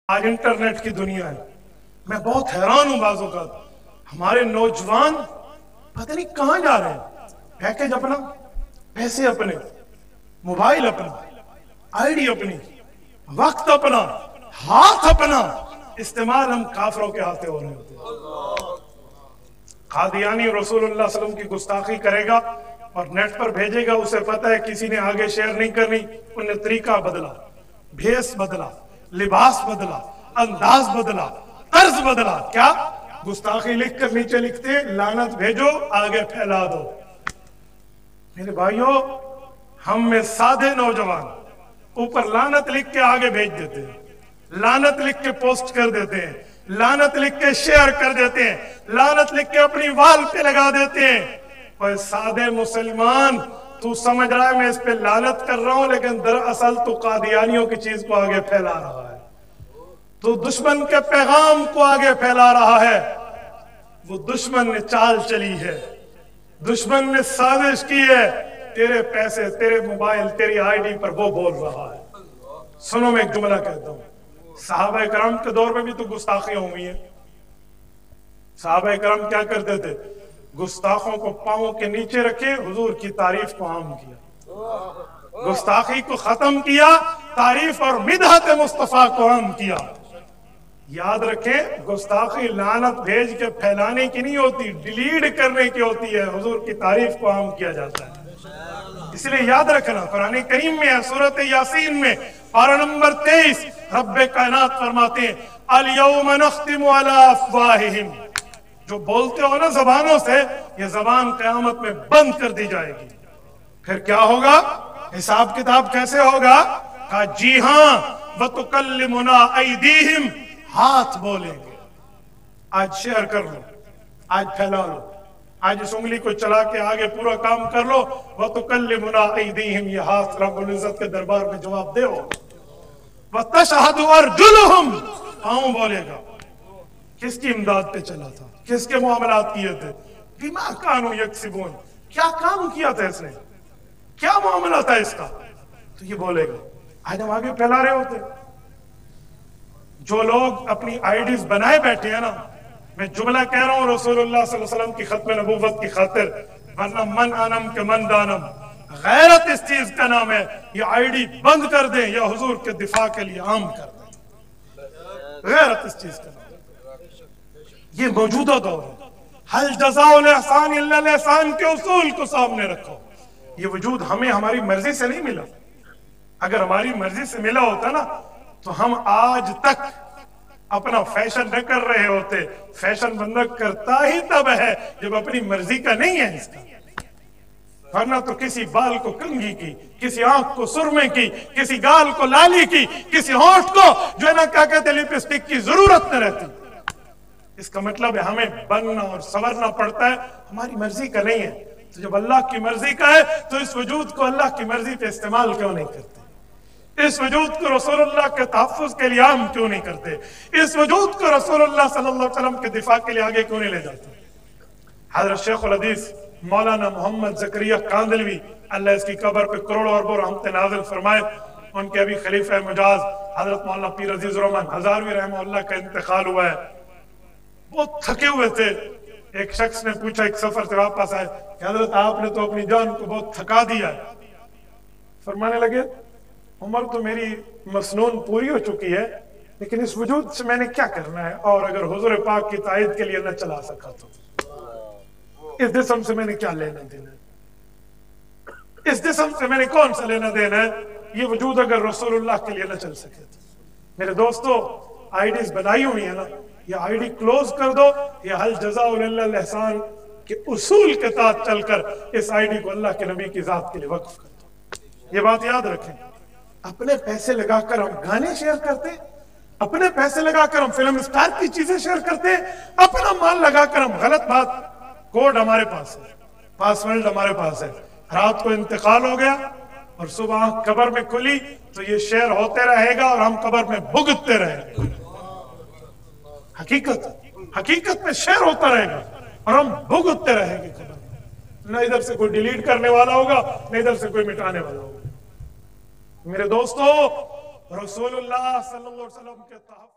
آج انٹرنیٹ کی دنیا ہے. میں بہت حیران ہوں بعض اوقات ہمارے نوجوان پتہ نہیں کہاں جا رہے ہیں. پیکج اپنا، پیسے اپنے، موبائل اپنا، آئی ڈی اپنی، وقت اپنا، ہاتھ اپنا، استعمال ہم کافروں کے ہاتھے ہو رہے ہوتے ہیں. قادیانی رسول اللہ صلی اللہ علیہ وسلم کی گستاخی کرے گا اور نیٹ پر بھیجے گا، اسے پتہ ہے کسی نے آگے شیئر نہیں کرنی. انہیں طریقہ بدلا، بھیس بدلا، لباس بدلا، انداز بدلا، طرز بدلا. کیا؟ گستاخی لکھ کر نیچے لکھتے لعنت بھیجو، آگے پھیلا دو. میرے بھائیوں، ہم میں سادے نوجوان اوپر لعنت لکھ کے آگے بھیج دیتے ہیں، لعنت لکھ کے پوسٹ کر دیتے ہیں، لعنت لکھ کے شیئر کر دیتے ہیں، لعنت لکھ کے اپنی وال پہ لگا دیتے ہیں. اور سادے مسلمان، تو سمجھ رہا ہے میں اس پہ لعنت کر رہا ہوں، لیکن دراصل تو قادیانیوں کی چیز کو آگے پھیلا رہا ہے، تو دشمن کے پیغام کو آگے پھیلا رہا ہے. وہ دشمن نے چال چلی ہے، دشمن نے سازش کی ہے. تیرے پیسے، تیرے موبائل، تیری آئی ڈی پر وہ بول رہا ہے. سنو میں ایک جملہ کہتا ہوں. صحابہ کرام کے دور میں بھی تو گستاخیاں ہوئی ہیں. صحابہ کرام کیا کرتے تھے؟ گستاخوں کو پاؤں کے نیچے رکھے، حضور کی تعریف کو عام کیا، گستاخی کو ختم کیا، تعریف اور مدحت مصطفیٰ کو عام کیا. یاد رکھیں، گستاخی لعنت بھیج کے پھیلانے کی نہیں ہوتی، ڈیلیٹ کرنے کی ہوتی ہے. حضور کی تعریف کو عام کیا جاتا ہے. اس لیے یاد رکھنا، قرآن کریم میں ہے، سورۃ یاسین میں پارہ نمبر 23 رب کائنات فرماتے ہیں الیوم نختم علی افواہہم. جو بولتے ہو نا زبانوں سے، یہ زبان قیامت میں بند کر دی جائے گی. پھر کیا ہوگا؟ حساب کتاب کیسے ہوگا؟ کہا جی ہاں، وَتُكَلِّمُنَا أَيْدِيهِمْ، ہاتھ بولیں گے. آج شیئر کر لو، آج پھیلا لو، آج اس انگلی کو چلا کے آگے پورا کام کر لو. وَتُكَلِّمُنَا أَيْدِيهِمْ، یہ ہاتھ رب العزت کے دربار میں جواب دے ہو. وَتَشْهَدُ أَرْجُلُهُمْ، پاؤں بولے گا. کس کی امداد پہ چلا تھا؟ کس کے معاملات کیے تھے؟ بِمَا كَانُوا يَكْسِبُونَ، کیا کام کیا تھا اس نے، کیا معاملہ تھا اس کا، تو یہ بولے گا. آج ہم آگے پھیلا رہے ہوتے. جو لوگ اپنی آئیڈیز بنائے بیٹھے ہیں نا، میں جملہ کہہ رہا ہوں رسول اللہ صلی اللہ علیہ وسلم کی ختم نبوت کی خاطر، ورنہ من انم کے من دانم. غیرت اس چیز کا نام ہے. یہ آئی ڈی بند کر دیں یا حضور کے دفاع کے لیے عام کر دیں. غیرت اس چیز کا نام ہے. یہ موجودہ دور ہے. حل جزاء الاحسان الا الاحسان کے اصول کو سامنے رکھو. یہ وجود ہمیں ہماری مرضی سے نہیں ملا. اگر ہماری مرضی سے ملا ہوتا نا تو ہم آج تک اپنا فیشن نہ کر رہے ہوتے. فیشن بندہ کرتا ہی تب ہے جب اپنی مرضی کا نہیں ہے اس کا. ورنہ تو کسی بال کو کنگھی کی، کسی آنکھ کو سرمے کی، کسی گال کو لالی کی، کسی ہونٹ کو جو ہے نا کیا کہتے لپسٹک کی ضرورت نہ رہتی. اس کا مطلب ہے ہمیں بننا اور سنورنا پڑتا ہے، ہماری مرضی کا نہیں ہے. تو جب اللہ کی مرضی کا ہے تو اس وجود کو اللہ کی مرضی پہ استعمال کیوں نہیں کرتے؟ اس وجود کو رسول اللہ کے تحفظ کے لیے عام کیوں نہیں کرتے؟ اس وجود کو رسول اللہ صلی اللہ علیہ وسلم کے دفاع کے لیے آگے کیوں نہیں لے جاتے؟ حضرت شیخ الحدیث مولانا محمد زکریہ کاندلوی، اللہ اس کی قبر پہ کروڑوں اربوں رحمت نازل فرمائے. ان کے ابھی خلیفہ مجاز حضرت مولانا پیر عزیز الرحمن ہزاروی رحمہ اللہ کا انتقال ہوا ہے. بہت تھکے ہوئے تھے. ایک شخص نے پوچھا، ایک سفر سے واپس آئے، کہ حضرت آپ نے تو اپنی جان کو بہت تھکا دیا ہے. فرمانے لگے عمر تو میری مسنون پوری ہو چکی ہے، لیکن اس وجود سے میں نے کیا کرنا ہے، اور اگر حضور پاک کی تائید کے لیے نہ چلا سکا تو اس جسم سے میں نے کیا لینا دینا ہے؟ اس جسم سے میں نے کون سا لینا دینا ہے؟ یہ وجود اگر رسول اللہ کے لیے نہ چل سکے تو. میرے دوستو، آئی ڈیز بنائی ہوئی ہیں نا، یہ آئی ڈی کلوز کر دو. یہ حل جزاء الا الاحسان کے اصول کے تحت چل کر اس آئی ڈی کو اللہ کے نبی کی ذات کے لیے وقف کر دو. یہ بات یاد رکھیں. اپنے پیسے لگا کر ہم گانے شیئر کرتے، اپنے پیسے لگا کر ہم فلم اسٹار کی چیزیں شیئر کرتے، اپنا مال لگا کر ہم غلط بات. کوڈ ہمارے پاس ہے، پاسورڈ ہمارے پاس ہے. رات کو انتقال ہو گیا اور صبح قبر میں کھلی تو یہ شیئر ہوتے رہے گا اور ہم قبر میں بھگتتے رہیں گے. حقیقت میں شیئر ہوتا رہے گا اور ہم بھگتتے رہیں گے قبر میں. نہ ادھر سے کوئی ڈیلیٹ کرنے والا ہوگا، نہ ادھر سے کوئی مٹانے والا ہوگا. میرے دوستو، رسول اللہ صلی اللہ علیہ وسلم کے تحفظ